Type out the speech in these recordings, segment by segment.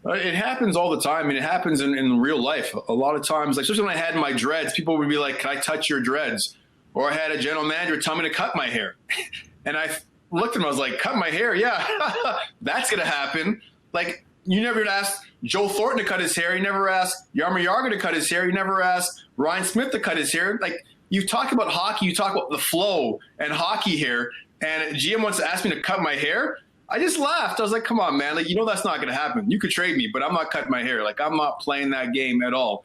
It happens all the time. I mean, it happens in real life. A lot of times, like especially when I had my dreads, people would be like, "Can I touch your dreads?" Or I had a general manager tell me to cut my hair. And I looked at him, I was like, "Cut my hair? Yeah, that's going to happen." Like, you never asked Joe Thornton to cut his hair. You never asked Jaromir Jagr to cut his hair. You never asked Ryan Smith to cut his hair. Like, you talk about hockey, you talk about the flow and hockey here, and GM wants to ask me to cut my hair. I just laughed. I was like, come on, man. Like, that's not going to happen. You could trade me, but I'm not cutting my hair. Like, I'm not playing that game at all.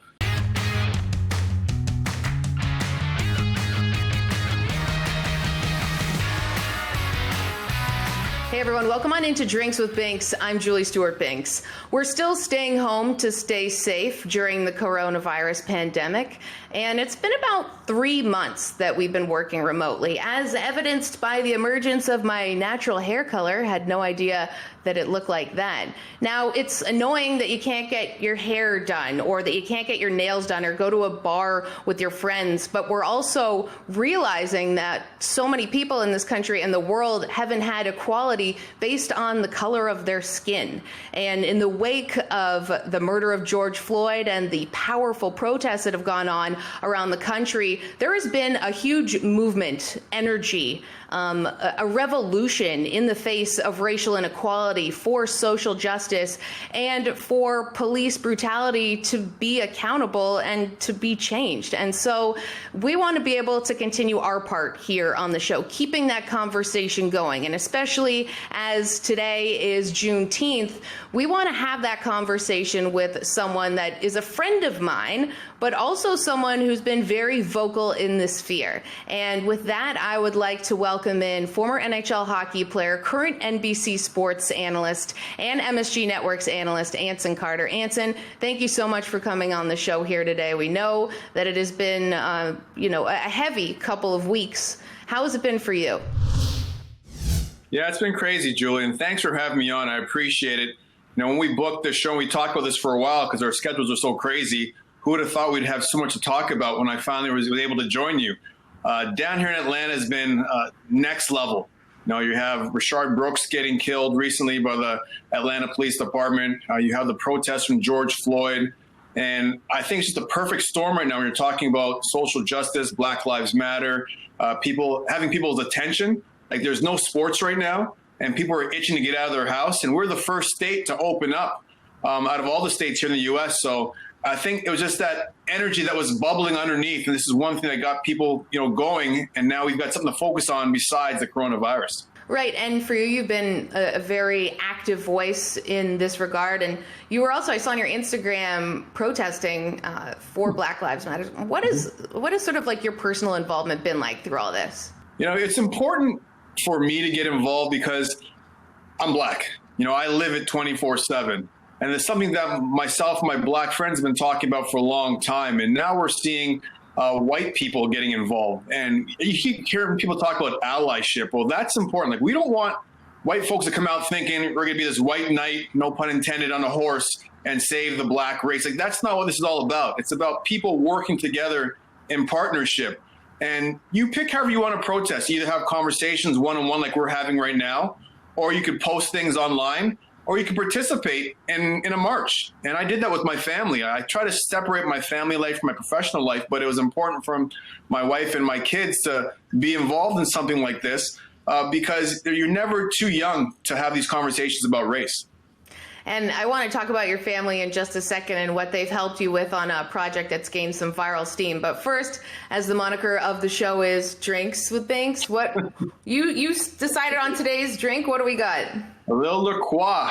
Hey everyone, welcome on into Drinks with Binks. I'm Julie Stewart-Binks. We're still staying home to stay safe during the coronavirus pandemic, and it's been about 3 months that we've been working remotely, as evidenced by the emergence of my natural hair color. Had no idea that it looked like that. Now, it's annoying that you can't get your hair done or that you can't get your nails done or go to a bar with your friends, but we're also realizing that so many people in this country and the world haven't had equality based on the color of their skin. And in the wake of the murder of George Floyd and the powerful protests that have gone on around the country, there has been a huge movement, energy, a revolution in the face of racial inequality, for social justice, and for police brutality to be accountable and to be changed. And so we want to be able to continue our part here on the show, keeping that conversation going. And especially as today is Juneteenth, we want to have that conversation with someone that is a friend of mine, but also someone who's been very vocal in this sphere. And with that, I would like to welcome in former NHL hockey player, current NBC Sports analyst, and MSG Network's analyst, Anson Carter. Anson, thank you so much for coming on the show here today. We know that it has been, a heavy couple of weeks. How has it been for you? Yeah, it's been crazy, Julie, and thanks for having me on. I appreciate it. When we booked this show, we talked about this for a while because our schedules are so crazy. Who would have thought we'd have so much to talk about when I finally was able to join you? Down here in Atlanta has been next level. You have Rashard Brooks getting killed recently by the Atlanta Police Department. You have the protests from George Floyd. And I think it's just a perfect storm right now when you're talking about social justice, Black Lives Matter, having people's attention. Like, there's no sports right now, and people are itching to get out of their house. And we're the first state to open up out of all the states here in the U.S. So I think it was just that energy that was bubbling underneath. And this is one thing that got people, going. And now we've got something to focus on besides the coronavirus. Right. And for you, you've been a very active voice in this regard. And you were also, I saw on your Instagram, protesting for Black Lives Matter. What is sort of like your personal involvement been like through all this? It's important for me to get involved because I'm Black. I live it 24/7. And it's something that myself and my Black friends have been talking about for a long time. And now we're seeing white people getting involved. And you keep hearing people talk about allyship. Well, that's important. Like, we don't want white folks to come out thinking we're going to be this white knight, no pun intended, on a horse and save the Black race. Like, that's not what this is all about. It's about people working together in partnership. And you pick however you want to protest. You either have conversations one-on-one like we're having right now, or you could post things online, or you can participate in a march. And I did that with my family. I try to separate my family life from my professional life, but it was important for my wife and my kids to be involved in something like this because you're never too young to have these conversations about race. And I want to talk about your family in just a second and what they've helped you with on a project that's gained some viral steam. But first, as the moniker of the show is Drinks with Binks, what you decided on today's drink? What do we got? A little LaCroix,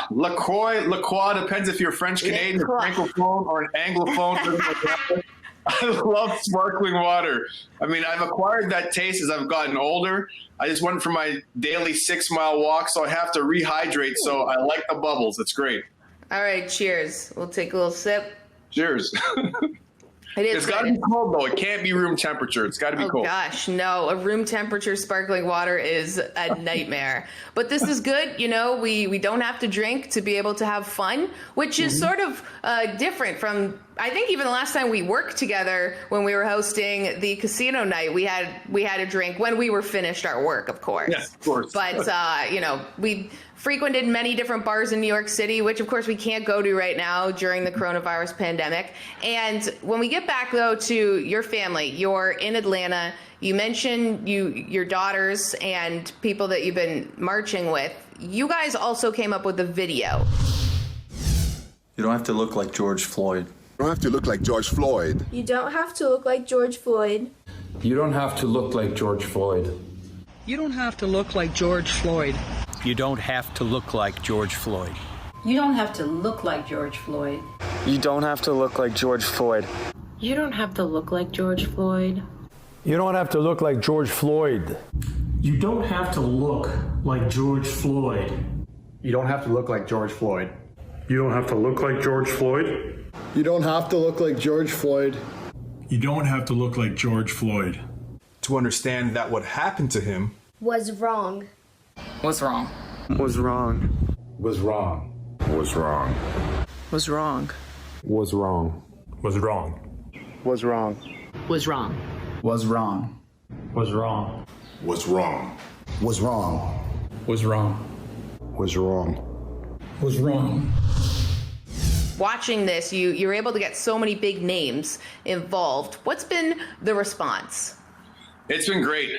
depends if you're French Canadian, Francophone, or an Anglophone. I love sparkling water. I mean, I've acquired that taste as I've gotten older. I just went for my daily 6-mile walk, so I have to rehydrate. So I like the bubbles. It's great. All right, cheers. We'll take a little sip. Cheers. It's got to be cold, though. It can't be room temperature. It's got to be cold. Oh, gosh, no. A room temperature sparkling water is a nightmare. But this is good. We don't have to drink to be able to have fun, which is sort of different from, I think, even the last time we worked together when we were hosting the casino night. We had a drink when we were finished our work, of course. Yes, of course. But, we frequented many different bars in New York City, which of course we can't go to right now during the coronavirus pandemic. And when we get back though to your family, you're in Atlanta. You mentioned your daughters and people that you've been marching with. You guys also came up with a video. You don't have to look like George Floyd. You don't have to look like George Floyd. You don't have to look like George Floyd. You don't have to look like George Floyd. You don't have to look like George Floyd. You don't have to look like George Floyd. You don't have to look like George Floyd. You don't have to look like George Floyd. You don't have to look like George Floyd. You don't have to look like George Floyd. You don't have to look like George Floyd. You don't have to look like George Floyd. You don't have to look like George Floyd. You don't have to look like George Floyd. You don't have to look like George Floyd. To understand that what happened to him Was wrong. Was wrong. Was wrong. Was wrong. Was wrong. Was wrong. Was wrong. Was wrong. Was wrong. Was wrong. Was wrong. Was wrong. Was wrong. Was wrong. Was wrong. Was wrong. Was wrong. Watching this, you're able to get so many big names involved. What's been the response? It's been great.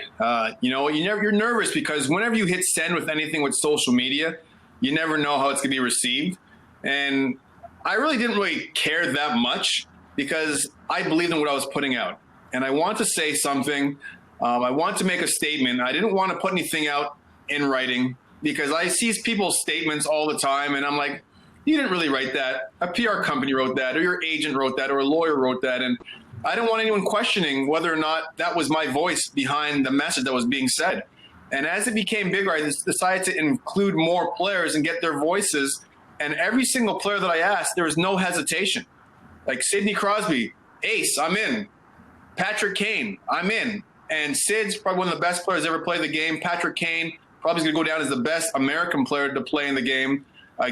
You're nervous because whenever you hit send with anything with social media, you never know how it's going to be received. And I really didn't care that much because I believed in what I was putting out. And I want to say something. I want to make a statement. I didn't want to put anything out in writing because I see people's statements all the time. And I'm like, you didn't really write that. A PR company wrote that, or your agent wrote that, or a lawyer wrote that. And I didn't want anyone questioning whether or not that was my voice behind the message that was being said. And as it became bigger, I decided to include more players and get their voices. And every single player that I asked, there was no hesitation. Like Sidney Crosby, ace, I'm in. Patrick Kane, I'm in. And Sid's probably one of the best players ever played the game. Patrick Kane probably is going to go down as the best American player to play in the game.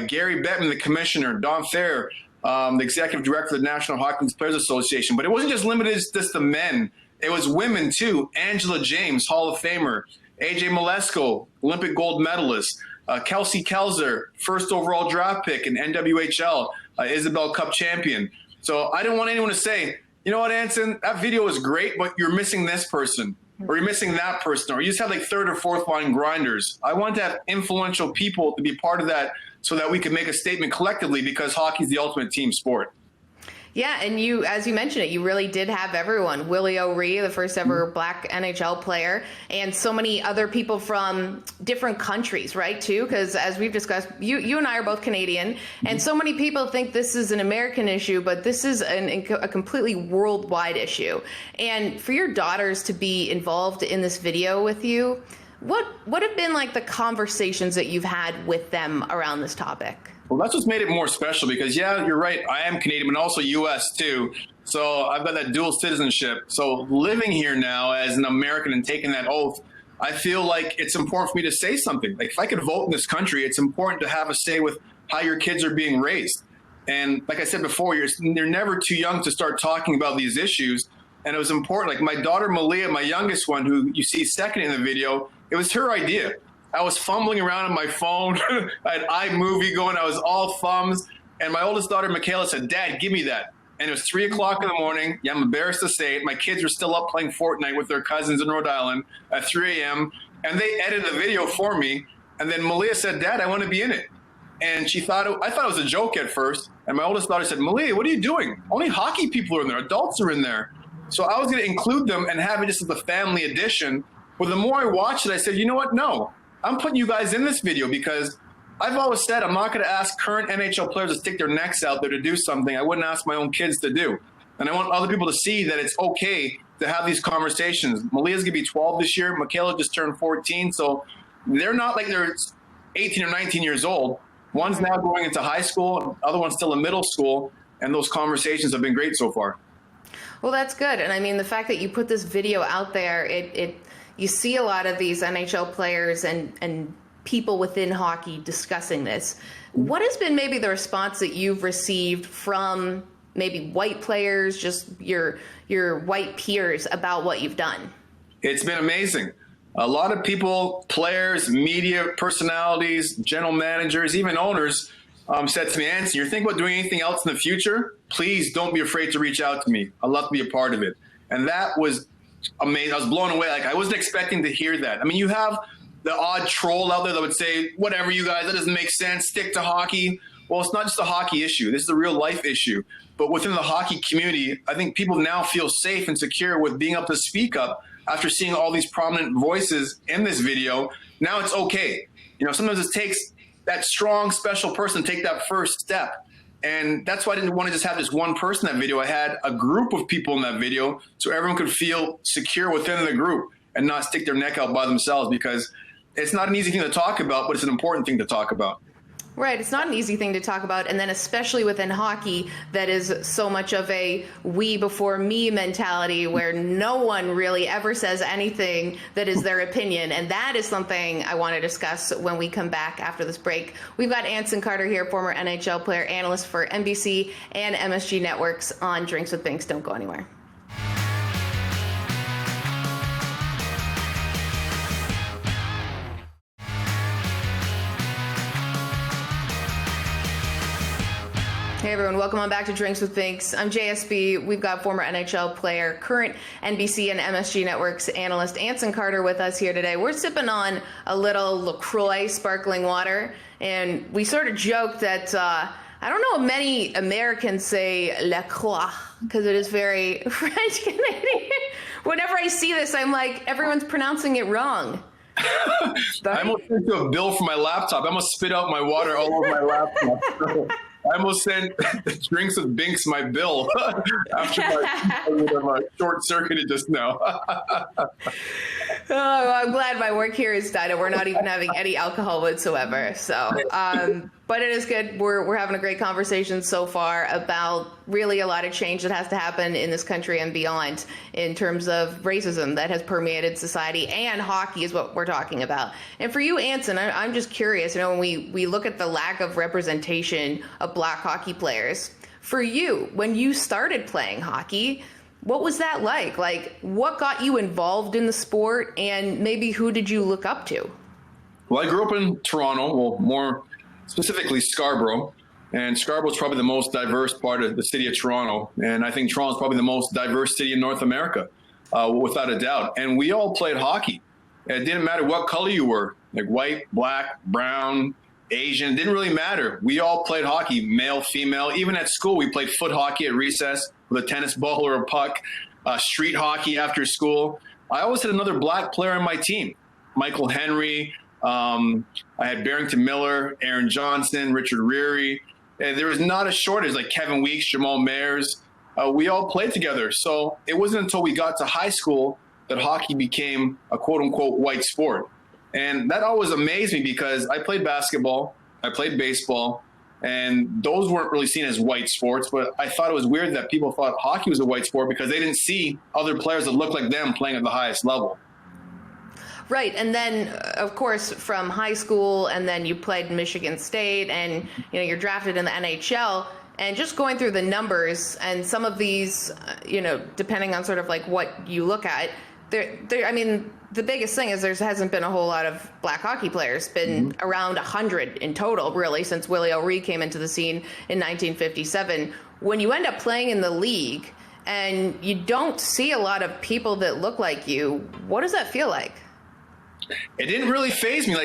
Gary Bettman, the commissioner, Don Thayer, the executive director of the National Hockey League Players Association. But it wasn't just limited to just the men. It was women, too. Angela James, Hall of Famer. AJ Malesko, Olympic gold medalist. Kelsey Kelzer, first overall draft pick in NWHL, Isabel Cup champion. So I didn't want anyone to say, you know what, Anson, that video is great, but you're missing this person, or you're missing that person, or you just have like third or fourth line grinders. I want to have influential people to be part of that so that we can make a statement collectively because hockey is the ultimate team sport. Yeah, and you, as you mentioned it, you really did have everyone. Willie O'Ree, the first ever black NHL player, and so many other people from different countries, right, too? Because as we've discussed, you and I are both Canadian, and so many people think this is an American issue, but this is a completely worldwide issue. And for your daughters to be involved in this video with you, what have been like the conversations that you've had with them around this topic? Well, that's what's made it more special because, yeah, you're right. I am Canadian, but also U.S. too. So I've got that dual citizenship. So living here now as an American and taking that oath, I feel like it's important for me to say something. Like if I could vote in this country, it's important to have a say with how your kids are being raised. And like I said before, you're never too young to start talking about these issues. And it was important. Like my daughter Malia, my youngest one, who you see second in the video, it was her idea. I was fumbling around on my phone. I had iMovie going. I was all thumbs. And my oldest daughter, Michaela, said, Dad, give me that. And it was 3 o'clock in the morning. Yeah, I'm embarrassed to say it. My kids were still up playing Fortnite with their cousins in Rhode Island at 3 a.m. And they edited the video for me. And then Malia said, Dad, I want to be in it. And I thought it was a joke at first. And my oldest daughter said, Malia, what are you doing? Only hockey people are in there. Adults are in there. So I was going to include them and have it just as a family edition. But the more I watched it, I said, you know what? No. I'm putting you guys in this video because I've always said I'm not going to ask current NHL players to stick their necks out there to do something I wouldn't ask my own kids to do. And I want other people to see that it's okay to have these conversations. Malia's going to be 12 this year. Michaela just turned 14. So they're not like they're 18 or 19 years old. One's now going into high school. The other one's still in middle school. And those conversations have been great so far. Well, that's good. And I mean, the fact that you put this video out there, you see a lot of these NHL players and people within hockey discussing this. What has been maybe the response that you've received from maybe white players, just your white peers about what you've done? It's been amazing. A lot of people, players, media personalities, general managers, even owners said to me, Anson, you're thinking about doing anything else in the future? Please don't be afraid to reach out to me. I'd love to be a part of it. And that was amazing. I was blown away. Like, I wasn't expecting to hear that. I mean, you have the odd troll out there that would say, whatever, you guys, that doesn't make sense. Stick to hockey. Well, it's not just a hockey issue. This is a real life issue. But within the hockey community, I think people now feel safe and secure with being able to speak up after seeing all these prominent voices in this video. Now it's okay. You know, sometimes it takes that strong, special person to take that first step. And that's why I didn't want to just have this one person in that video. I had a group of people in that video so everyone could feel secure within the group and not stick their neck out by themselves, because it's not an easy thing to talk about, but it's an important thing to talk about. Right. It's not an easy thing to talk about. And then especially within hockey, that is so much of a we before me mentality where no one really ever says anything that is their opinion. And that is something I want to discuss when we come back after this break. We've got Anson Carter here, former NHL player, analyst for NBC and MSG Networks on Drinks with Binks. Don't go anywhere. Hey everyone, welcome on back to Drinks with Binks. I'm JSB. We've got former NHL player, current NBC and MSG Networks analyst Anson Carter with us here today. We're sipping on a little LaCroix sparkling water, and we sort of joked that I don't know if many Americans say LaCroix because it is very French Canadian. Whenever I see this, I'm like, everyone's pronouncing it wrong. I almost sent you a bill for my laptop. I almost spit out my water all over my laptop. I almost sent Drinks with Binks my bill after my short-circuited just now. I'm glad my work here is done and we're not even having any alcohol whatsoever. So, but it is good. We're having a great conversation so far about really a lot of change that has to happen in this country and beyond in terms of racism that has permeated society, and hockey is what we're talking about. And for you, Anson, I'm just curious, you know, when we look at the lack of representation of black hockey players, for you, when you started playing hockey, what was that like? Like, what got you involved in the sport, and maybe who did you look up to? Well, I grew up in Toronto, well, more specifically Scarborough. And Scarborough is probably the most diverse part of the city of Toronto. And I think Toronto is probably the most diverse city in North America, without a doubt. And we all played hockey. It didn't matter what color you were, like white, black, brown, Asian, it didn't really matter. We all played hockey, male, female. Even at school, we played foot hockey at recess with a tennis ball or a puck, street hockey after school. I always had another black player on my team, Michael Henry. I had Barrington Miller, Aaron Johnson, Richard Reary. And there was not a shortage, like Kevin Weeks, Jamal Mayers. We all played together. So it wasn't until we got to high school that hockey became a quote-unquote white sport. And that always amazed me because I played basketball, I played baseball, and those weren't really seen as white sports. But I thought it was weird that people thought hockey was a white sport because they didn't see other players that looked like them playing at the highest level. Right. And then, of course, from high school, and then you played Michigan State, and you're drafted in the NHL. And just going through the numbers, and some of these, depending on sort of like what you look at, I mean, the biggest thing is there hasn't been a whole lot of black hockey players. Been around 100 in total, really, since Willie O'Ree came into the scene in 1957. When you end up playing in the league and you don't see a lot of people that look like you, what does that feel like? It didn't really faze me.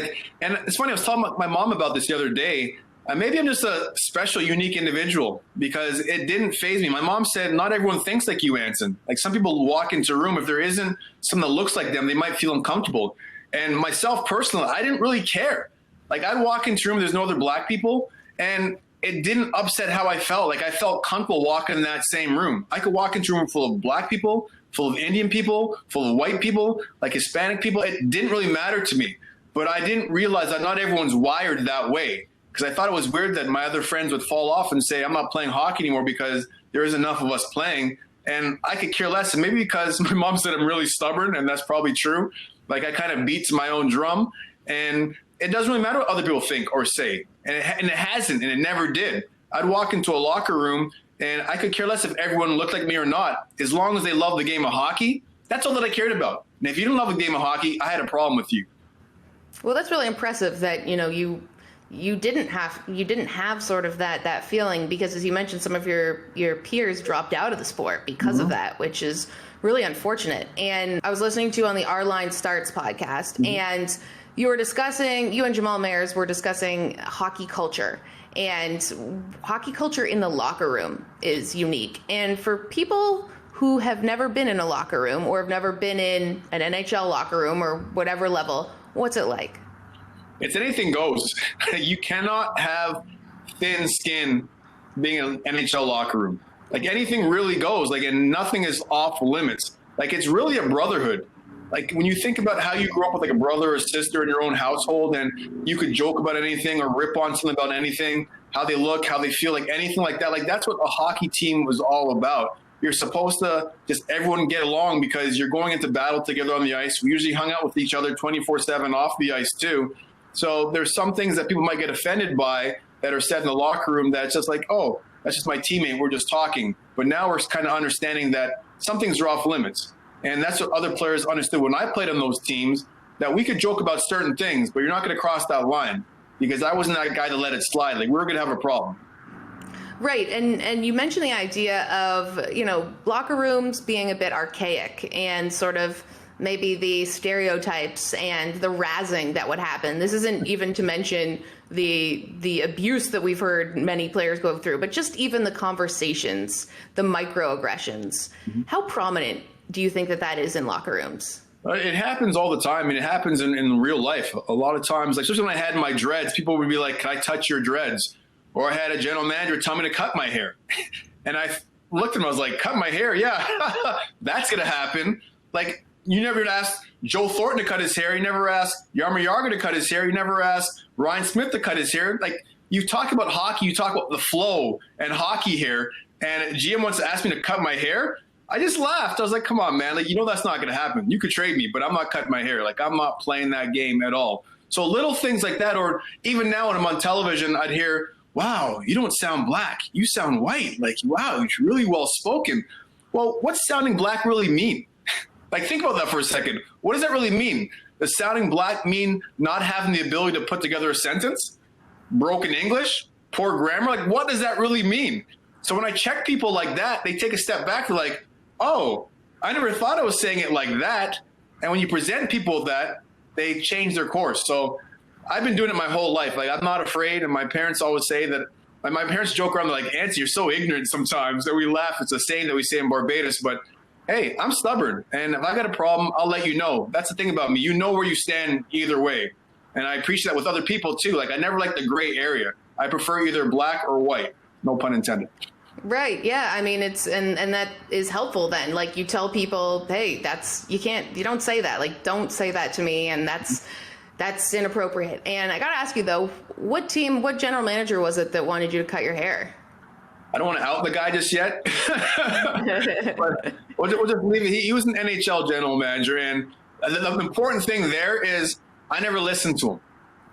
And it's funny, I was talking to my mom about this the other day. Maybe I'm just a special, unique individual because it didn't faze me. My mom said, not everyone thinks like you, Anson. Like, some people walk into a room, if there isn't someone that looks like them, they might feel uncomfortable. And myself personally, I didn't really care. Like, I'd walk into a room, there's no other black people, and it didn't upset how I felt. Like, I felt comfortable walking in that same room. I could walk into a room full of black people, full of Indian people, full of white people, like Hispanic people. It didn't really matter to me. But I didn't realize that not everyone's wired that way. Because I thought it was weird that my other friends would fall off and say, I'm not playing hockey anymore because there isn't enough of us playing. And I could care less. And maybe because my mom said I'm really stubborn, and that's probably true. Like, I kind of beats my own drum. And it doesn't really matter what other people think or say. And it hasn't, and it never did. I'd walk into a locker room, and I could care less if everyone looked like me or not. As long as they love the game of hockey, that's all that I cared about. And if you didn't love the game of hockey, I had a problem with you. Well, that's really impressive that, you didn't have sort of that feeling, because as you mentioned, some of your peers dropped out of the sport because of that, which is really unfortunate. And I was listening to you on the Our Line Starts podcast, and you and Jamal Mayers were discussing hockey culture. And hockey culture in the locker room is unique. And for people who have never been in a locker room or have never been in an NHL locker room or whatever level, what's it like? It's anything goes. You cannot have thin skin being in an NHL locker room. Like, anything really goes. Like, and nothing is off limits. Like, it's really a brotherhood. Like, when you think about how you grew up with like a brother or sister in your own household, and you could joke about anything or rip on something about anything, how they look, how they feel, like anything like that. Like, that's what a hockey team was all about. You're supposed to just everyone get along because you're going into battle together on the ice. We usually hung out with each other 24/7 off the ice too. So there's some things that people might get offended by that are said in the locker room that's just like, oh, that's just my teammate. We're just talking. But now we're kind of understanding that some things are off limits. And that's what other players understood when I played on those teams, that we could joke about certain things, but you're not going to cross that line, because I wasn't that guy to let it slide. Like, we were going to have a problem. Right. And you mentioned the idea of, locker rooms being a bit archaic and sort of maybe the stereotypes and the razzing that would happen. This isn't even to mention the abuse that we've heard many players go through, but just even the conversations, the microaggressions. How prominent do you think that is in locker rooms? It happens all the time. I mean, it happens in real life. A lot of times, like, especially when I had my dreads, people would be like, can I touch your dreads? Or I had a general manager tell me to cut my hair. And I looked at him, I was like, cut my hair? Yeah, that's going to happen. Like, you never asked Joe Thornton to cut his hair. You never asked Jaromir Jagr to cut his hair. You never asked Ryan Smith to cut his hair. Like, you talk about hockey, you talk about the flow and hockey hair, and GM wants to ask me to cut my hair. I just laughed. I was like, come on, man. Like, that's not going to happen. You could trade me, but I'm not cutting my hair. Like, I'm not playing that game at all. So little things like that, or even now when I'm on television, I'd hear, wow, you don't sound black. You sound white. Like, wow, you're really well spoken. Well, what's sounding black really mean? Like, think about that for a second. What does that really mean? Does sounding black mean not having the ability to put together a sentence? Broken English? Poor grammar? Like, what does that really mean? So when I check people like that, they take a step back. They're like, oh, I never thought I was saying it like that. And when you present people with that, they change their course. So I've been doing it my whole life. Like, I'm not afraid. And my parents always say that, like, my parents joke around, they're like, Anson, you're so ignorant sometimes, that we laugh. It's a saying that we say in Barbados, but hey, I'm stubborn. And if I got a problem, I'll let you know. That's the thing about me. You know where you stand either way. And I appreciate that with other people too. Like, I never like the gray area. I prefer either black or white. No pun intended. Right. Yeah. I mean, it's and that is helpful then. Like, you tell people, hey, you don't say that. Like, don't say that to me. And that's inappropriate. And I got to ask you, though, what general manager was it that wanted you to cut your hair? I don't want to out the guy just yet. But we'll just leave it. He was an NHL general manager. And the important thing there is I never listened to him.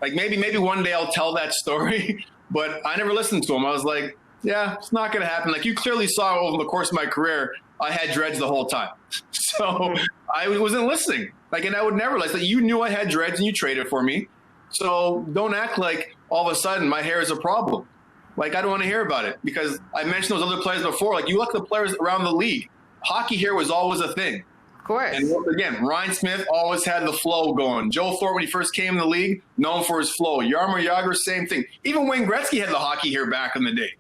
Like, maybe one day I'll tell that story, but I never listened to him. I was like, yeah, it's not going to happen. Like, you clearly saw over the course of my career, I had dreads the whole time. So I wasn't listening. Like, and I would never like, you knew I had dreads and you traded for me. So don't act like all of a sudden my hair is a problem. Like, I don't want to hear about it, because I mentioned those other players before. Like, you look at the players around the league, hockey hair was always a thing. Of course. And again, Ryan Smith always had the flow going. Joe Thornton, when he first came in the league, known for his flow. Jaromir Jagr, same thing. Even Wayne Gretzky had the hockey hair back in the day.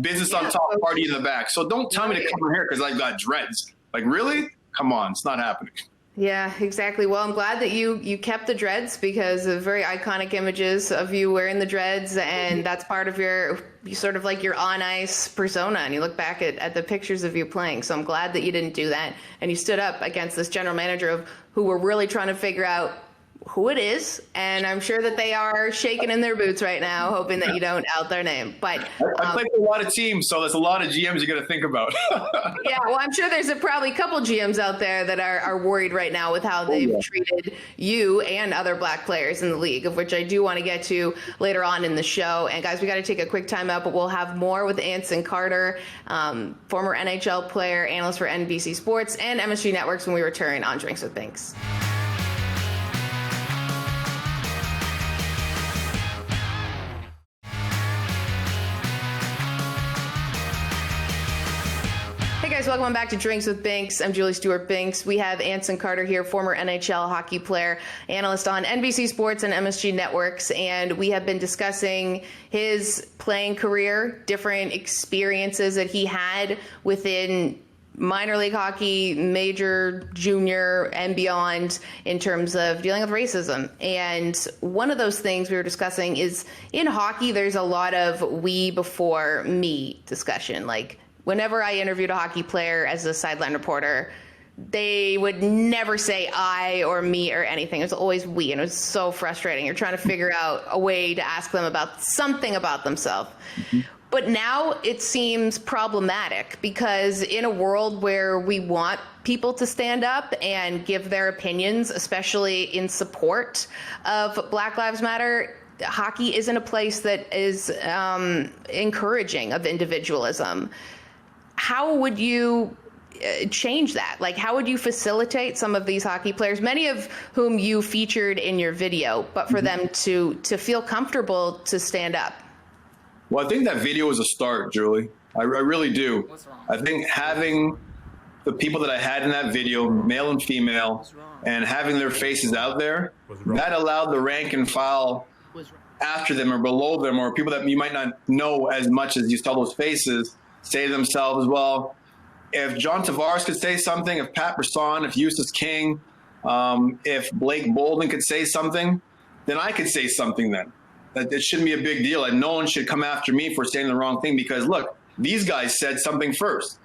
Business on top, party in the back. So don't tell me to cut my hair because I've got dreads. Like, really? Come on, it's not happening. Yeah, exactly. Well, I'm glad that you kept the dreads, because of very iconic images of you wearing the dreads, and that's part of your sort of like your on ice persona. And you look back at the pictures of you playing. So I'm glad that you didn't do that, and you stood up against this general manager who were really trying to figure out who it is, and I'm sure that they are shaking in their boots right now, hoping that you don't out their name. But I play for a lot of teams, so there's a lot of GMs you got to think about. yeah, well, I'm sure there's probably a couple GMs out there that are worried right now with how they've treated you and other Black players in the league, of which I do want to get to later on in the show. And guys, we got to take a quick time out, but we'll have more with Anson Carter, former NHL player, analyst for NBC Sports and MSG Networks, when we return on Drinks with Binks. Hey guys, welcome back to Drinks with Binks. I'm Julie Stewart-Binks. We have Anson Carter here, former NHL hockey player, analyst on NBC Sports and MSG Networks, and we have been discussing his playing career, different experiences that he had within minor league hockey, major, junior, and beyond in terms of dealing with racism. And one of those things we were discussing is in hockey, there's a lot of we before me discussion. Like, whenever I interviewed a hockey player as a sideline reporter, they would never say I or me or anything. It was always we, and it was so frustrating. You're trying to figure out a way to ask them about something about themselves. Mm-hmm. But now it seems problematic because in a world where we want people to stand up and give their opinions, especially in support of Black Lives Matter, hockey isn't a place that is encouraging of individualism. How would you change that? Like, how would you facilitate some of these hockey players, many of whom you featured in your video, but for them to feel comfortable to stand up? Well, I think that video was a start, Julie. I really do. What's wrong? I think having the people that I had in that video, male and female, and having their faces out there, that allowed the rank and file after them or below them, or people that you might not know as much as you saw those faces, say to themselves, well, if John Tavares could say something, if Pat Brisson, if Eustace King, if Blake Bolden could say something, then I could say something then. That it shouldn't be a big deal. And no one should come after me for saying the wrong thing because, look, these guys said something first.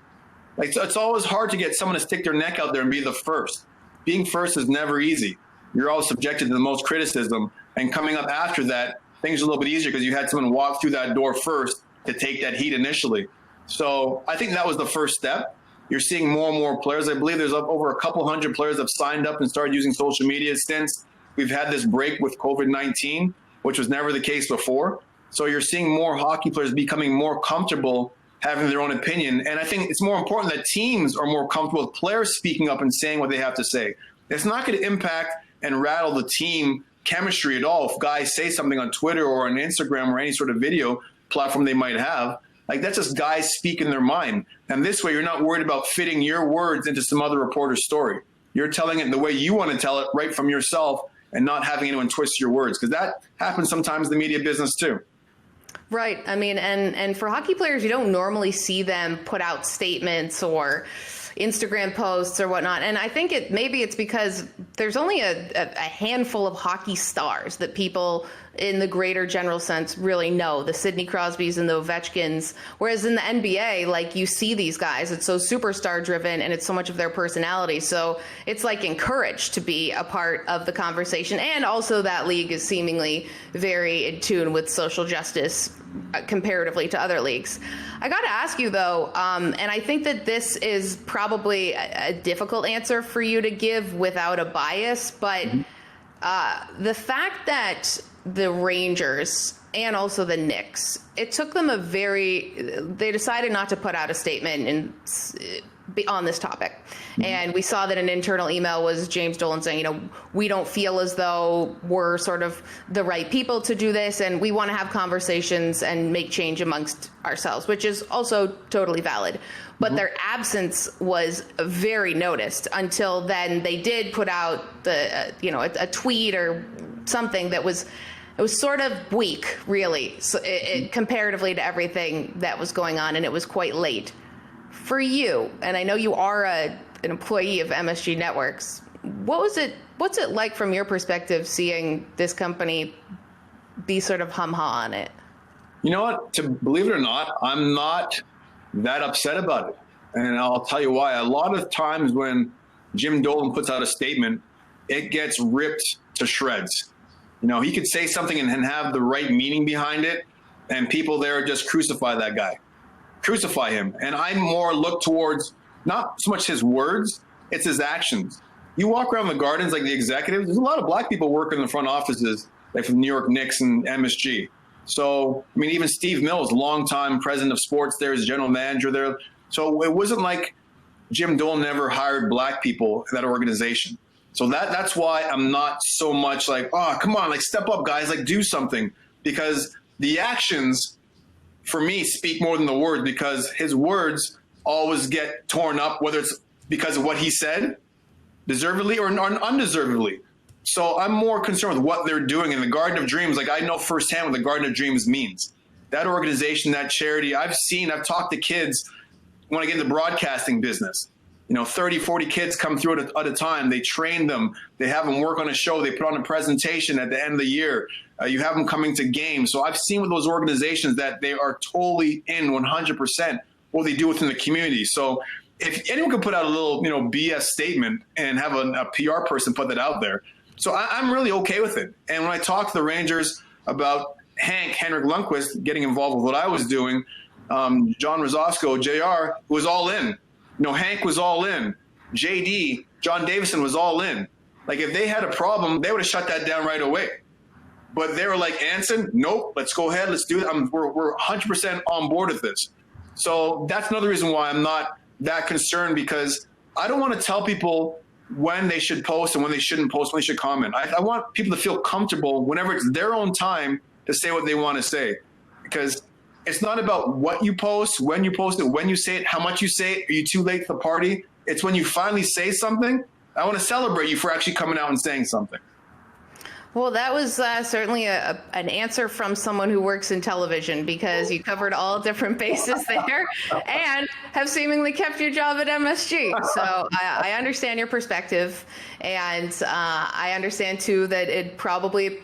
Like, so it's always hard to get someone to stick their neck out there and be the first. Being first is never easy. You're always subjected to the most criticism. And coming up after that, things are a little bit easier because you had someone walk through that door first to take that heat initially. So I think that was the first step. You're seeing more and more players. I believe there's over a couple hundred players that have signed up and started using social media since we've had this break with COVID-19, which was never the case before. So you're seeing more hockey players becoming more comfortable having their own opinion. And I think it's more important that teams are more comfortable with players speaking up and saying what they have to say. It's not going to impact and rattle the team chemistry at all if guys say something on Twitter or on Instagram or any sort of video platform they might have. Like, that's just guys speaking their mind. And this way, you're not worried about fitting your words into some other reporter's story. You're telling it the way you want to tell it, right from yourself, and not having anyone twist your words, because that happens sometimes in the media business too. Right. I mean, and for hockey players, you don't normally see them put out statements or Instagram posts or whatnot. And I think maybe it's because there's only a handful of hockey stars that people in the greater general sense really know, the Sidney Crosbys and the Ovechkins. Whereas in the NBA, like, you see these guys, it's so superstar driven and it's so much of their personality. So it's like encouraged to be a part of the conversation. And also that league is seemingly very in tune with social justice comparatively to other leagues. I got to ask you though, and I think that this is probably a difficult answer for you to give without a bias, but the fact that the Rangers and also the Knicks, it took them they decided not to put out a statement on this topic. And we saw that an internal email was James Dolan saying, we don't feel as though we're sort of the right people to do this, and we want to have conversations and make change amongst ourselves, which is also totally valid. But their absence was very noticed. Until then, they did put out a tweet or something that was sort of weak, really, so comparatively to everything that was going on, and it was quite late. For you, and I know you are an employee of MSG Networks, what's it like from your perspective seeing this company be sort of hum-ha on it? You know what? To believe it or not, I'm not that upset about it. And I'll tell you why. A lot of times when Jim Dolan puts out a statement, it gets ripped to shreds. You know, he could say something and have the right meaning behind it, and people there just crucify that guy. Crucify him. And I more look towards not so much his words, it's his actions. You walk around the Gardens like the executives, there's a lot of black people working in the front offices, like from New York Knicks and MSG. So, I mean, even Steve Mills, longtime president of sports there, is general manager there. So it wasn't like Jim Dolan never hired black people in that organization. So that's why I'm not so much like, oh, come on, like step up, guys, like do something. Because the actions, for me, speak more than the words, because his words always get torn up, whether it's because of what he said, deservedly or undeservedly. So I'm more concerned with what they're doing in the Garden of Dreams. Like I know firsthand what the Garden of Dreams means. That organization, that charity, I've talked to kids when I get into the broadcasting business. You know, 30, 40 kids come through at a time. They train them. They have them work on a show. They put on a presentation at the end of the year. You have them coming to games. So I've seen with those organizations that they are totally in 100% what they do within the community. So if anyone could put out a little, BS statement and have a PR person put that out there. So I'm really okay with it. And when I talked to the Rangers about Henrik Lundqvist getting involved with what I was doing, John Rosasco, JR, was all in. Hank was all in. JD, John Davison was all in. Like if they had a problem, they would have shut that down right away. But they were like, Anson, nope, let's go ahead, let's do it. We're 100% on board with this. So that's another reason why I'm not that concerned, because I don't want to tell people when they should post and when they shouldn't post, when they should comment. I want people to feel comfortable whenever it's their own time to say what they want to say, because it's not about what you post, when you post it, when you say it, how much you say it. Are you too late to the party? It's when you finally say something. I want to celebrate you for actually coming out and saying something. Well, that was certainly an answer from someone who works in television, because you covered all different bases there and have seemingly kept your job at MSG. So I understand your perspective, and I understand too that it probably,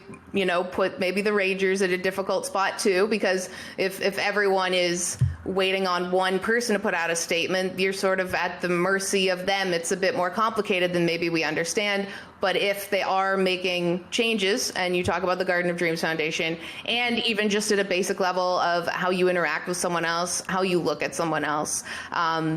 put maybe the Rangers at a difficult spot too, because if everyone is waiting on one person to put out a statement, you're sort of at the mercy of them. It's a bit more complicated than maybe we understand. But if they are making changes, and you talk about the Garden of Dreams Foundation, and even just at a basic level of how you interact with someone else, how you look at someone else,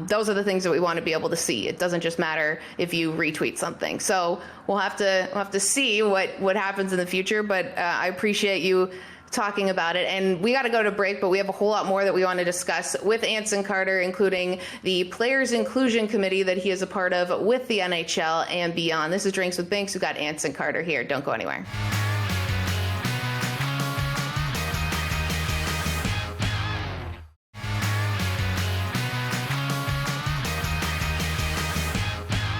those are the things that we want to be able to see. It doesn't just matter if you retweet something. So we'll have to see what happens in the future. But I appreciate you talking about it, and we got to go to break, but we have a whole lot more that we want to discuss with Anson Carter, including the Players Inclusion Committee that he is a part of with the NHL and beyond. This is Drinks with Binks. We've got Anson Carter here. Don't go anywhere.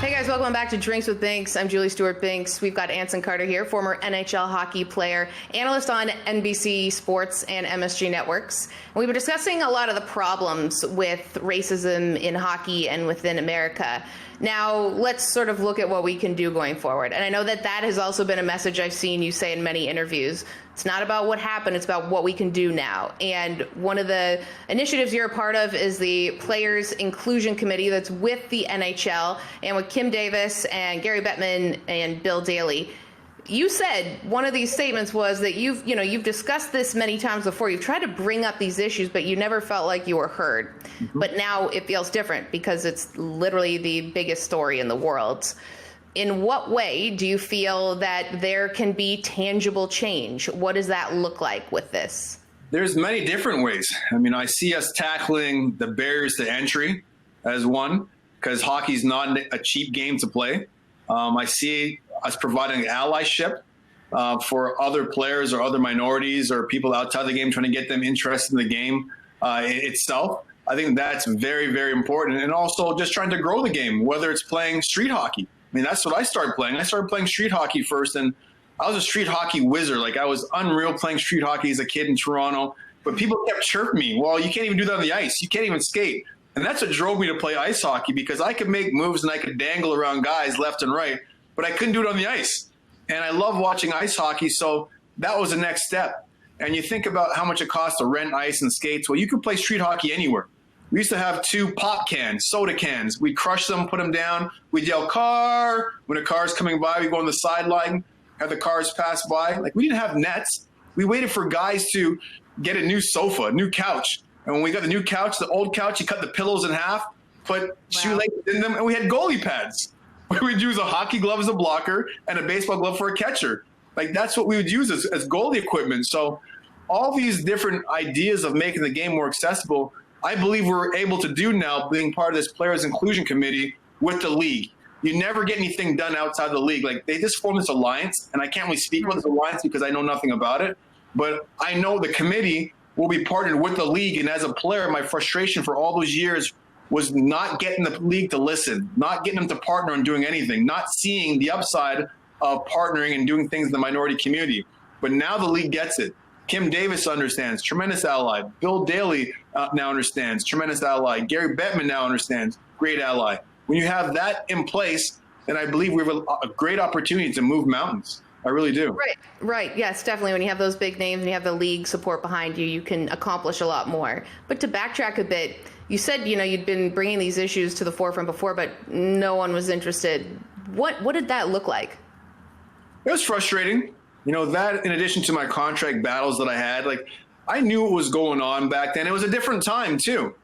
Hey guys, welcome back to Drinks with Binks. I'm Julie Stewart-Binks. We've got Anson Carter here, former NHL hockey player, analyst on NBC Sports and MSG Networks. And we've been discussing a lot of the problems with racism in hockey and within America. Now, let's sort of look at what we can do going forward. And I know that has also been a message I've seen you say in many interviews. It's not about what happened, it's about what we can do now. And one of the initiatives you're a part of is the Players Inclusion Committee that's with the NHL and with Kim Davis and Gary Bettman and Bill Daly. You said one of these statements was that you've discussed this many times before. You've tried to bring up these issues, but you never felt like you were heard. Mm-hmm. But now it feels different because it's literally the biggest story in the world. In what way do you feel that there can be tangible change? What does that look like with this? There's many different ways. I mean, I see us tackling the barriers to entry as one, because hockey's not a cheap game to play. I see us providing allyship for other players or other minorities or people outside the game, trying to get them interested in the game itself. I think that's very, very important. And also just trying to grow the game, whether it's playing street hockey. I mean, that's what I started playing. I started playing street hockey first, and I was a street hockey wizard. Like, I was unreal playing street hockey as a kid in Toronto. But people kept chirping me, well, you can't even do that on the ice. You can't even skate. And that's what drove me to play ice hockey, because I could make moves and I could dangle around guys left and right, but I couldn't do it on the ice. And I love watching ice hockey, so that was the next step. And you think about how much it costs to rent ice and skates. Well, you can play street hockey anywhere. We used to have 2 pop cans, soda cans. We'd crush them, put them down. We'd yell, car. When a car's coming by, we'd go on the sideline, have the cars pass by. Like, we didn't have nets. We waited for guys to get a new sofa, a new couch. And when we got the new couch, the old couch, you cut the pillows in half, put shoelaces in them, and we had goalie pads. We would use a hockey glove as a blocker and a baseball glove for a catcher. Like, that's what we would use as goalie equipment. So all these different ideas of making the game more accessible, I believe we're able to do now, being part of this Players Inclusion Committee with the league. You never get anything done outside the league. Like, they just formed this alliance, and I can't really speak about this alliance because I know nothing about it. But I know the committee will be partnered with the league. And as a player, my frustration for all those years was not getting the league to listen, not getting them to partner on doing anything, not seeing the upside of partnering and doing things in the minority community. But now the league gets it. Kim Davis understands, tremendous ally. Bill Daly now understands, tremendous ally. Gary Bettman now understands, great ally. When you have that in place, then I believe we have a great opportunity to move mountains. I really do. Right. Yes, definitely. When you have those big names and you have the league support behind you, you can accomplish a lot more. But to backtrack a bit, you said, you'd been bringing these issues to the forefront before, but no one was interested. What did that look like? It was frustrating. That in addition to my contract battles that I had, like, I knew what was going on back then. It was a different time too.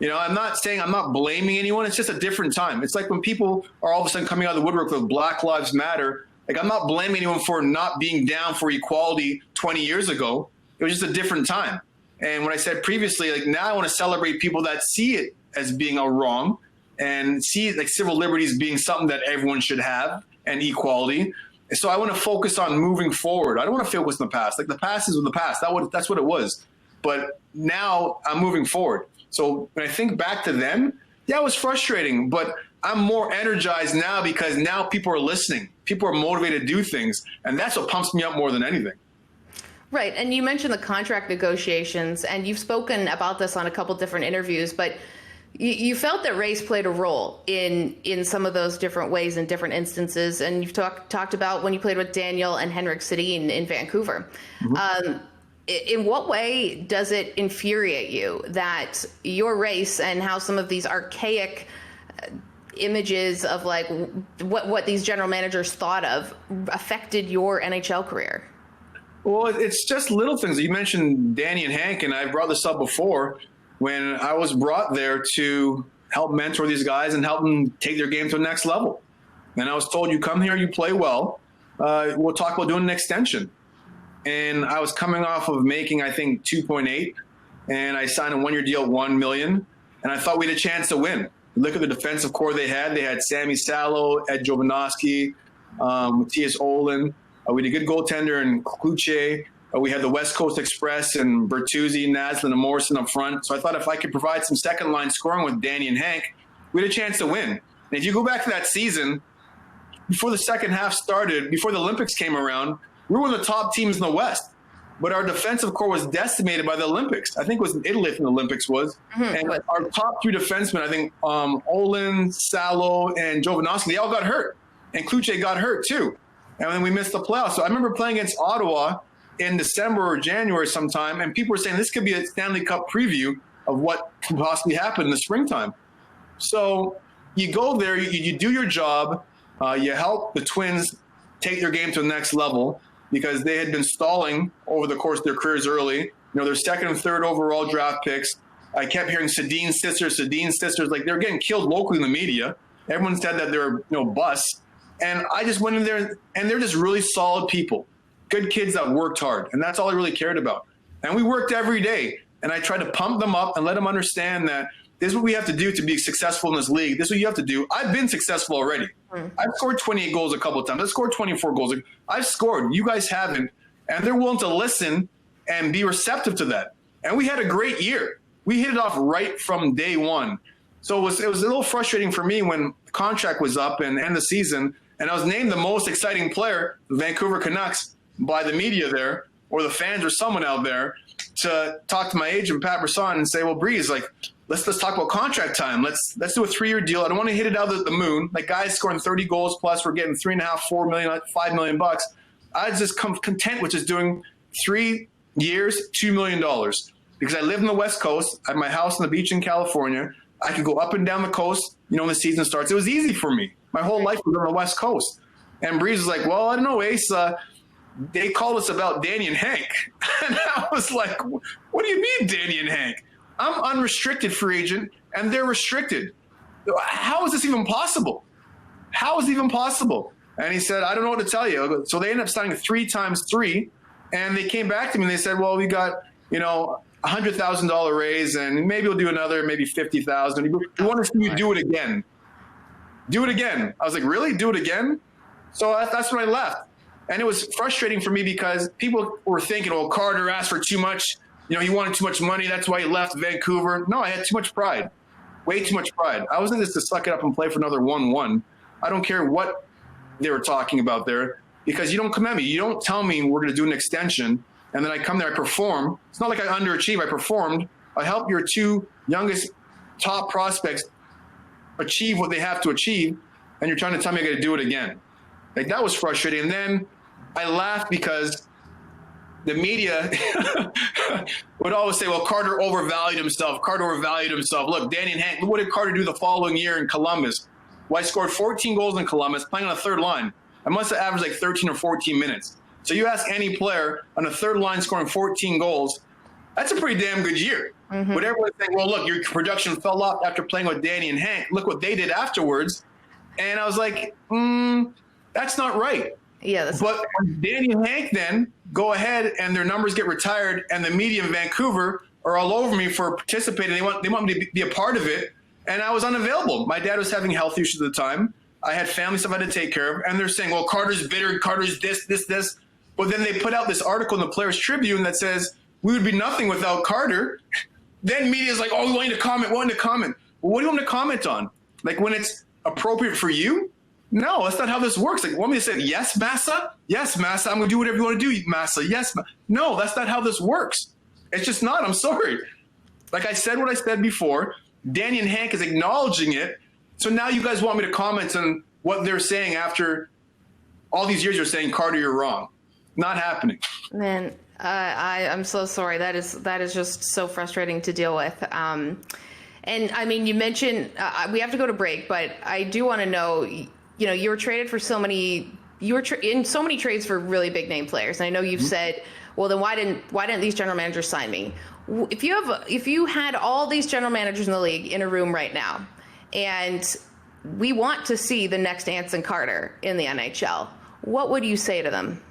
I'm not blaming anyone. It's just a different time. It's like when people are all of a sudden coming out of the woodwork with Black Lives Matter. Like, I'm not blaming anyone for not being down for equality 20 years ago. It was just a different time. And when I said previously, like, now I want to celebrate people that see it as being a wrong and see like civil liberties being something that everyone should have and equality. So I want to focus on moving forward. I don't want to focus on the past. Like, the past is in the past. That's what it was. But now I'm moving forward. So when I think back to then, yeah, it was frustrating, but I'm more energized now because now people are listening. People are motivated to do things. And that's what pumps me up more than anything. Right. And you mentioned the contract negotiations, and you've spoken about this on a couple different interviews, but you felt that race played a role in some of those different ways in different instances. And you've talked about when you played with Daniel and Henrik Sedin in Vancouver. Mm-hmm. In what way does it infuriate you that your race and how some of these archaic images of like what these general managers thought of affected your NHL career? Well, it's just little things. You mentioned Danny and Hank, and I brought this up before when I was brought there to help mentor these guys and help them take their game to the next level. And I was told, you come here, you play well, we'll talk about doing an extension. And I was coming off of making, I think, 2.8, and I signed a 1-year deal at $1 million, and I thought we had a chance to win. Look at the defensive core they had. They had Sammy Salo, Ed Jovanovski, Matthias Olin. We had a good goaltender in Kluche. We had the West Coast Express and Bertuzzi, Naslin, and Morrison up front. So I thought if I could provide some second-line scoring with Danny and Hank, we had a chance to win. And if you go back to that season, before the second half started, before the Olympics came around, we were one of the top teams in the West. But our defensive core was decimated by the Olympics. I think it was in Italy if the Olympics was. Mm-hmm. And our top 3 defensemen, I think Olin, Salo, and Jovanovski, they all got hurt. And Kluche got hurt too. And then we missed the playoffs. So I remember playing against Ottawa in December or January sometime, and people were saying this could be a Stanley Cup preview of what could possibly happen in the springtime. So you go there, you do your job, you help the Twins take their game to the next level because they had been stalling over the course of their careers early. Their second and third overall draft picks. I kept hearing Sedin's sisters. Like, they're getting killed locally in the media. Everyone said that they're, busts. And I just went in there, and they're just really solid people, good kids that worked hard. And that's all I really cared about. And we worked every day. And I tried to pump them up and let them understand that this is what we have to do to be successful in this league. This is what you have to do. I've been successful already. I've scored 28 goals a couple of times. I've scored 24 goals. I've scored. You guys haven't. And they're willing to listen and be receptive to that. And we had a great year. We hit it off right from day one. So it was a little frustrating for me when the contract was up and end the season, and I was named the most exciting player, the Vancouver Canucks, by the media there, or the fans or someone out there, to talk to my agent, Pat Brisson, and say, well, Breeze, like, let's talk about contract time. Let's do a 3-year deal. I don't want to hit it out of the moon. Like, guys scoring 30 goals plus, we're getting $3.5, $4 million, $5 million bucks. I just come content with just doing 3 years, $2 million, because I live in the West Coast. I have my house on the beach in California. I could go up and down the coast, when the season starts. It was easy for me. My whole life was on the West Coast. And Breeze was like, well, I don't know, Ace. They called us about Danny and Hank. And I was like, what do you mean, Danny and Hank? I'm unrestricted free agent, and they're restricted. How is this even possible? How is it even possible? And he said, I don't know what to tell you. So they ended up signing 3 times 3, and they came back to me and they said, well, we got, $100,000 raise, and maybe we'll do another, maybe $50,000. We want to see you do it again. Do it again. I was like, really? Do it again? So that's when I left. And it was frustrating for me because people were thinking, well, Carter asked for too much. He wanted too much money. That's why he left Vancouver. No, I had too much pride. Way too much pride. I was in this to suck it up and play for another 1-1. I don't care what they were talking about there, because you don't come at me. You don't tell me we're going to do an extension, and then I come there, I perform. It's not like I underachieve. I performed. I helped your 2 youngest top prospects achieve what they have to achieve, and you're trying to tell me I got to do it again. Like, that was frustrating. And then I laughed because the media would always say, well, Carter overvalued himself. Look, Danny and Hank, what did Carter do the following year in Columbus? Well, I scored 14 goals in Columbus, playing on a third line. I must have averaged like 13 or 14 minutes. So you ask any player on a third line scoring 14 goals, that's a pretty damn good year. Mm-hmm. But everyone's saying, well, look, your production fell off after playing with Danny and Hank. Look what they did afterwards. And I was like, that's not right. Yeah. But when Danny and Hank then go ahead and their numbers get retired, and the media in Vancouver are all over me for participating. They want me to be a part of it. And I was unavailable. My dad was having health issues at the time. I had family stuff I had to take care of. And they're saying, well, Carter's bitter. Carter's this. But then they put out this article in the Players Tribune that says, we would be nothing without Carter. Then media's like, oh, we want you to comment. Well, what do you want me to comment on? Like, when it's appropriate for you? No, that's not how this works. Like, you want me to say, yes, Massa? Yes, Massa. I'm going to do whatever you want to do, Massa. Yes. No, that's not how this works. It's just not. I'm sorry. Like I said what I said before. Danny and Hank is acknowledging it. So now you guys want me to comment on what they're saying after all these years. You're saying, Carter, you're wrong. Not happening. Man, I'm so sorry. That is just so frustrating to deal with. And I mean, you mentioned we have to go to break, but I do want to know, you were traded for so many. You were in so many trades for really big name players. And I know you've said, well, then why didn't these general managers sign me? If you had all these general managers in the league in a room right now, and we want to see the next Anson Carter in the NHL, what would you say to them?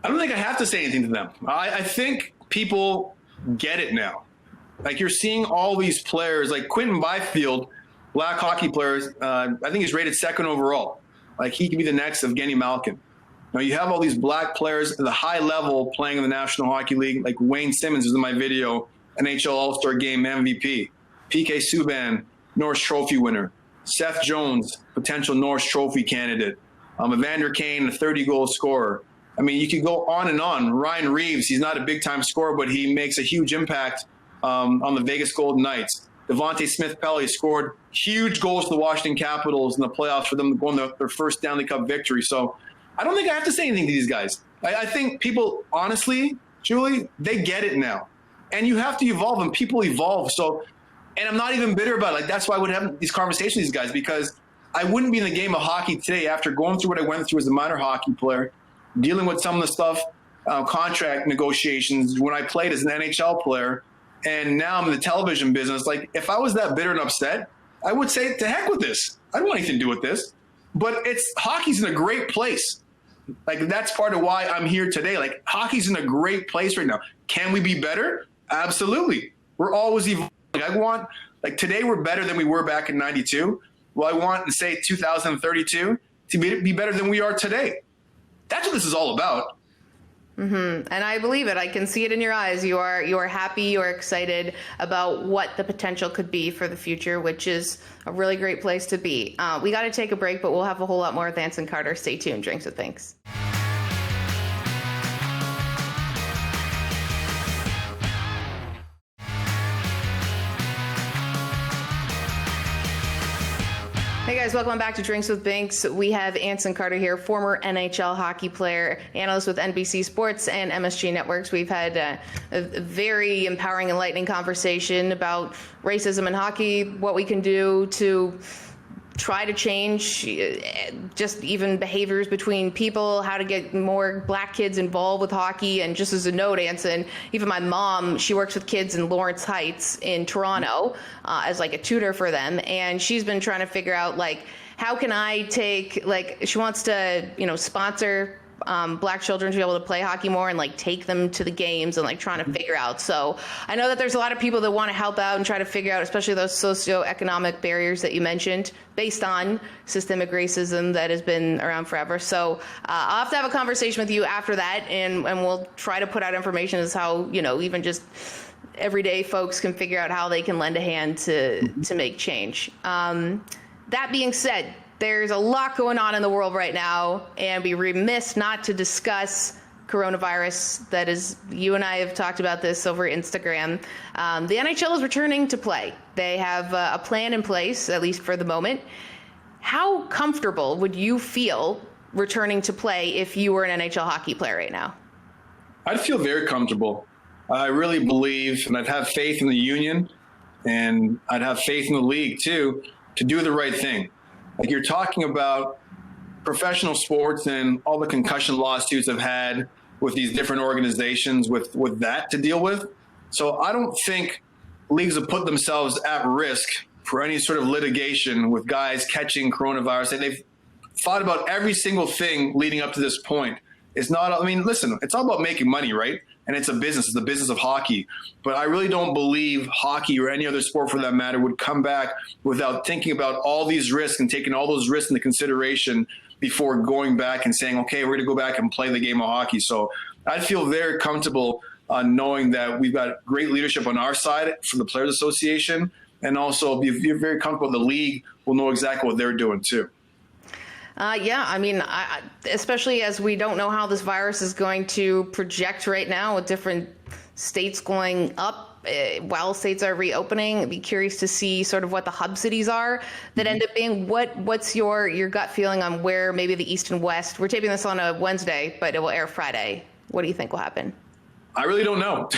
I don't think I have to say anything to them. I think people get it now. Like, you're seeing all these players, like Quentin Byfield, black hockey players. I think he's rated 2nd overall. Like, he could be the next Evgeny Malkin. Now, you have all these black players at the high level playing in the National Hockey League, like Wayne Simmons is in my video, NHL All-Star Game MVP. PK Subban, Norris Trophy winner. Seth Jones, potential Norris Trophy candidate. Evander Kane, a 30-goal scorer. I mean, you could go on and on. Ryan Reeves, he's not a big-time scorer, but he makes a huge impact on the Vegas Golden Knights. Devontae Smith-Pelly scored huge goals for the Washington Capitals in the playoffs for them going their first Stanley Cup victory. So I don't think I have to say anything to these guys. I think people, honestly, Julie, they get it now. And you have to evolve, and people evolve. So, and I'm not even bitter about it. Like, that's why I would have these conversations with these guys, because I wouldn't be in the game of hockey today after going through what I went through as a minor hockey player, dealing with some of the stuff, contract negotiations when I played as an NHL player, and now I'm in the television business. Like, if I was that bitter and upset, I would say, to heck with this. I don't want anything to do with this. But hockey's in a great place. Like, that's part of why I'm here today. Like, hockey's in a great place right now. Can we be better? Absolutely. We're always evolving. Like, today we're better than we were back in 92. Well, I want to say 2032 to be better than we are today. That's what this is all about. Mm-hmm. And I believe it. I can see it in your eyes. You are happy. You are excited about what the potential could be for the future, which is a really great place to be. We got to take a break, but we'll have a whole lot more with Anson Carter. Stay tuned. Drinks with Binks. Hey guys, welcome back to Drinks with Binks. We have Anson Carter here, former NHL hockey player, analyst with NBC Sports and MSG Networks. We've had a very empowering, enlightening conversation about racism in hockey, what we can do to try to change just even behaviors between people, how to get more black kids involved with hockey. And just as a note, Anson, even my mom, she works with kids in Lawrence Heights in Toronto as like a tutor for them. And she's been trying to figure out like, how can I take, like, she wants to, sponsor black children to be able to play hockey more and like take them to the games and like trying to figure out. So I know that there's a lot of people that want to help out and try to figure out, especially those socioeconomic barriers that you mentioned based on systemic racism that has been around forever. So I'll have to have a conversation with you after that, and we'll try to put out information as how, even just everyday folks can figure out how they can lend a hand to make change. That being said, there's a lot going on in the world right now, and be remiss not to discuss coronavirus. That is, you and I have talked about this over Instagram. The NHL is returning to play. They have a plan in place, at least for the moment. How comfortable would you feel returning to play if you were an NHL hockey player right now? I'd feel very comfortable. I really believe, and I'd have faith in the union, and I'd have faith in the league too, to do the right thing. Like, you're talking about professional sports and all the concussion lawsuits I've had with these different organizations with that to deal with. So I don't think leagues have put themselves at risk for any sort of litigation with guys catching coronavirus. And they've thought about every single thing leading up to this point. It's not, listen, it's all about making money, right? And it's a business. It's the business of hockey. But I really don't believe hockey or any other sport for that matter would come back without thinking about all these risks and taking all those risks into consideration before going back and saying, okay, we're going to go back and play the game of hockey. So I feel very comfortable knowing that we've got great leadership on our side from the Players Association. And also, if you're very comfortable, the league will know exactly what they're doing too. Especially as we don't know how this virus is going to project right now with different states going up while states are reopening. I'd be curious to see sort of what the hub cities are that end up being. What's your gut feeling on where maybe the East and West? We're taping this on a Wednesday, but it will air Friday. What do you think will happen? I really don't know.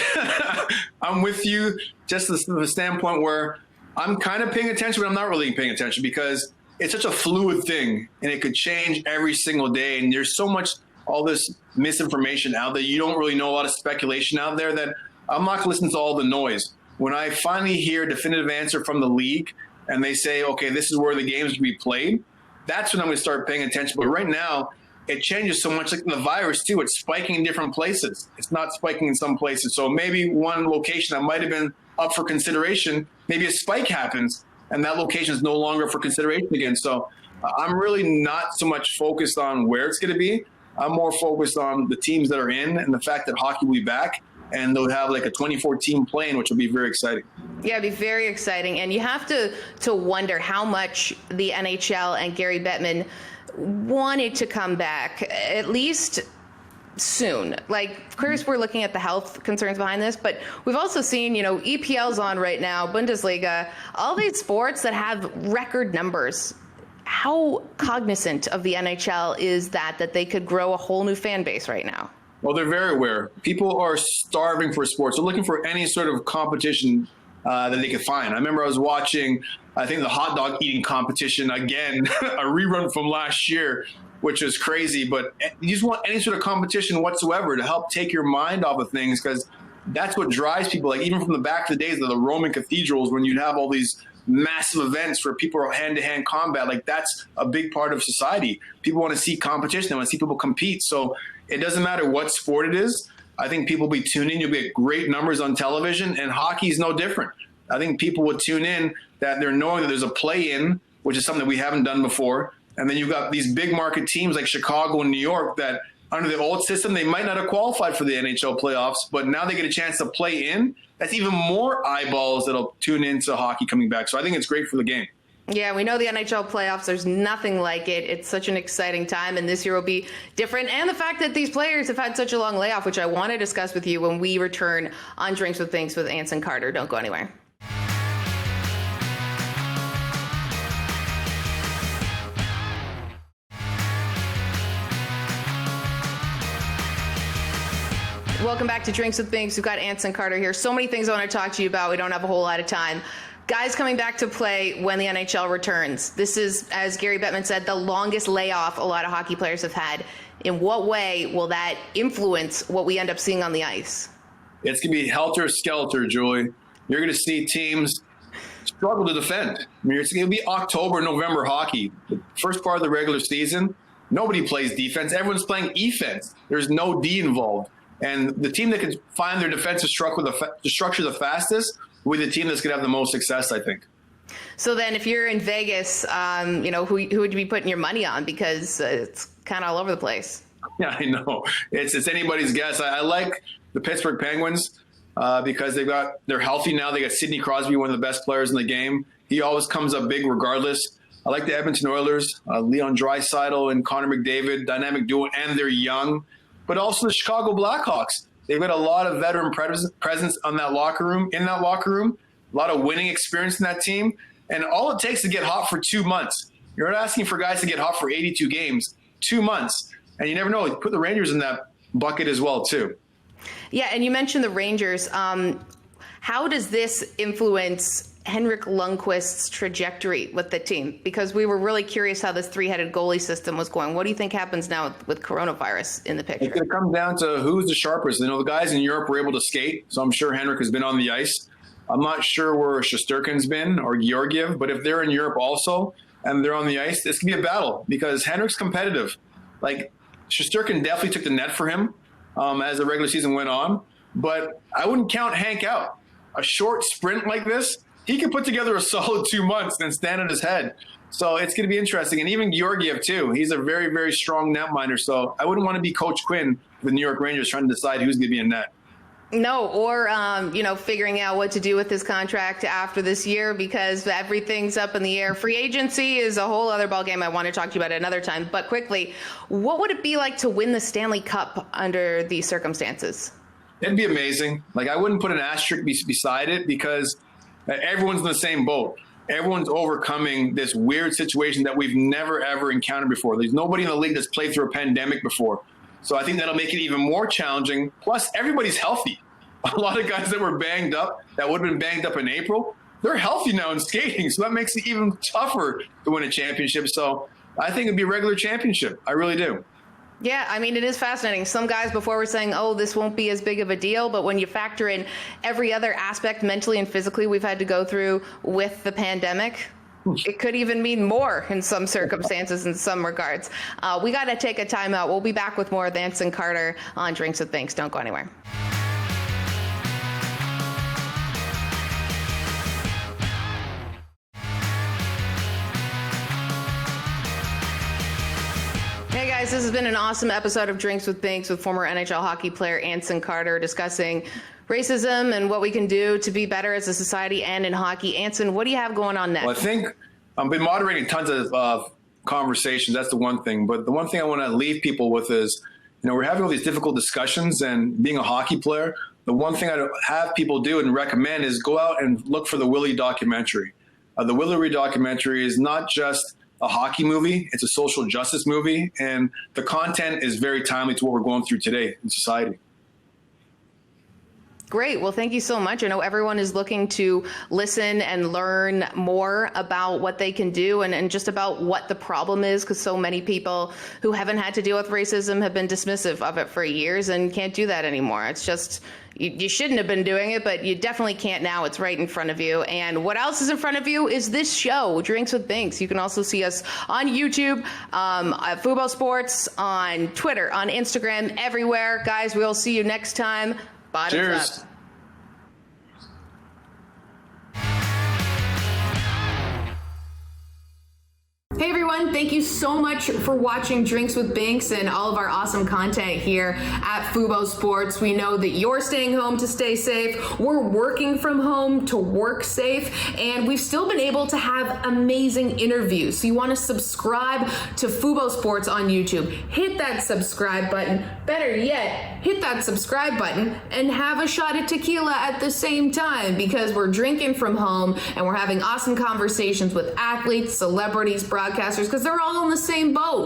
I'm with you just from the standpoint where I'm kind of paying attention, but I'm not really paying attention because it's such a fluid thing and it could change every single day. And there's so much, all this misinformation out there. You don't really know, a lot of speculation out there, that I'm not going to listen to all the noise. When I finally hear a definitive answer from the league and they say, okay, this is where the games will be played, that's when I'm going to start paying attention. But right now, it changes so much, like the virus too. It's spiking in different places. It's not spiking in some places. So maybe one location that might have been up for consideration, maybe a spike happens and that location is no longer for consideration again. So I'm really not so much focused on where it's going to be. I'm more focused on the teams that are in and the fact that hockey will be back and they'll have like a 24-team play-in, which will be very exciting. Yeah, it'd be very exciting. And you have to wonder how much the NHL and Gary Bettman wanted to come back, at least soon. Like, of course, we're looking at the health concerns behind this, but we've also seen, EPL's on right now, Bundesliga, all these sports that have record numbers. How cognizant of the NHL is that they could grow a whole new fan base right now? Well, they're very aware. People are starving for sports. They're looking for any sort of competition that they could find. I remember I was watching, I think, the hot dog eating competition again, a rerun from last year, which is crazy. But you just want any sort of competition whatsoever to help take your mind off of things, because that's what drives people. Like, even from the back of the days of the Roman cathedrals, when you'd have all these massive events where people are hand-to-hand combat, like, that's a big part of society. People want to see competition. They want to see people compete. So it doesn't matter what sport it is. I think people will be tuning in. You'll get great numbers on television, and hockey is no different. I think people will tune in that they're knowing that there's a play-in, which is something that we haven't done before. And then you've got these big market teams like Chicago and New York that under the old system, they might not have qualified for the NHL playoffs, but now they get a chance to play in. That's even more eyeballs that'll tune into hockey coming back. So I think it's great for the game. Yeah, we know the NHL playoffs. There's nothing like it. It's such an exciting time, and this year will be different. And the fact that these players have had such a long layoff, which I want to discuss with you when we return on Drinks with Binks with Anson Carter. Don't go anywhere. Welcome back to Drinks with Binks. We've got Anson Carter here. So many things I want to talk to you about. We don't have a whole lot of time. Guys coming back to play when the NHL returns. This is, as Gary Bettman said, the longest layoff a lot of hockey players have had. In what way will that influence what we end up seeing on the ice? It's going to be helter-skelter, Julie. You're going to see teams struggle to defend. I mean, it's going to be October, November hockey. The first part of the regular season, nobody plays defense. Everyone's playing offense. There's no D involved. And the team that can find their defensive structure the fastest will be the team that's going to have the most success, I think. So then if you're in Vegas, who would you be putting your money on? Because it's kind of all over the place. Yeah, I know. It's anybody's guess. I like the Pittsburgh Penguins because they're healthy now. They got Sidney Crosby, one of the best players in the game. He always comes up big regardless. I like the Edmonton Oilers, Leon Draisaitl and Connor McDavid, dynamic duo, and they're young. But also the Chicago Blackhawks. They've got a lot of veteran presence in that locker room, a lot of winning experience in that team. And all it takes to get hot for 2 months. You're not asking for guys to get hot for 82 games, 2 months. And you never know. You put the Rangers in that bucket as well, too. Yeah, and you mentioned the Rangers. How does this influence Henrik Lundqvist's trajectory with the team? Because we were really curious how this three-headed goalie system was going. What do you think happens now with coronavirus in the picture? It's going to come down to who's the sharpest. The guys in Europe were able to skate, so I'm sure Henrik has been on the ice. I'm not sure where Shesterkin's been or Georgiev, but if they're in Europe also and they're on the ice, this could be a battle because Henrik's competitive. Like, Shesterkin definitely took the net for him as the regular season went on, but I wouldn't count Hank out. A short sprint like this, he can put together a solid 2 months and then stand on his head. So it's going to be interesting. And even Georgiev, too. He's a very, very strong netminder. So I wouldn't want to be Coach Quinn with the New York Rangers trying to decide who's going to be in net. No, or, figuring out what to do with his contract after this year because everything's up in the air. Free agency is a whole other ballgame I want to talk to you about another time. But quickly, what would it be like to win the Stanley Cup under these circumstances? It'd be amazing. Like, I wouldn't put an asterisk beside it because everyone's in the same boat. Everyone's overcoming this weird situation that we've never, ever encountered before. There's nobody in the league that's played through a pandemic before. So I think that'll make it even more challenging. Plus, everybody's healthy. A lot of guys that were banged up, that would have been banged up in April, they're healthy now and skating. So that makes it even tougher to win a championship. So I think it'd be a regular championship. I really do. Yeah, I mean, it is fascinating. Some guys before were saying, oh, this won't be as big of a deal. But when you factor in every other aspect mentally and physically we've had to go through with the pandemic, it could even mean more in some circumstances, in some regards. We got to take a timeout. We'll be back with more of Anson Carter on Drinks with Binks. Don't go anywhere. Hey guys, this has been an awesome episode of Drinks with Binks with former NHL hockey player Anson Carter discussing racism and what we can do to be better as a society and in hockey. Anson, what do you have going on next? Well, I think I've been moderating tons of conversations. That's the one thing. But the one thing I want to leave people with is, we're having all these difficult discussions, and being a hockey player, the one thing I have people do and recommend is go out and look for the Willie documentary. The Willie documentary is not just a hockey movie. It's a social justice movie, and the content is very timely to what we're going through today in society. Great. Well, thank you so much. I know everyone is looking to listen and learn more about what they can do and just about what the problem is, because so many people who haven't had to deal with racism have been dismissive of it for years and can't do that anymore. It's just, you shouldn't have been doing it, but you definitely can't now. It's right in front of you. And what else is in front of you is this show, Drinks with Binks. You can also see us on YouTube, at Fubo Sports, on Twitter, on Instagram, everywhere. Guys, we'll see you next time. Bottoms Cheers. up. Hey everyone, thank you so much for watching Drinks with Binks and all of our awesome content here at Fubo Sports. We know that you're staying home to stay safe. We're working from home to work safe, and we've still been able to have amazing interviews. So you want to subscribe to Fubo Sports on YouTube. Hit that subscribe button. Better yet, hit that subscribe button and have a shot of tequila at the same time, because we're drinking from home and we're having awesome conversations with athletes, celebrities, broadcasters, because they're all in the same boat.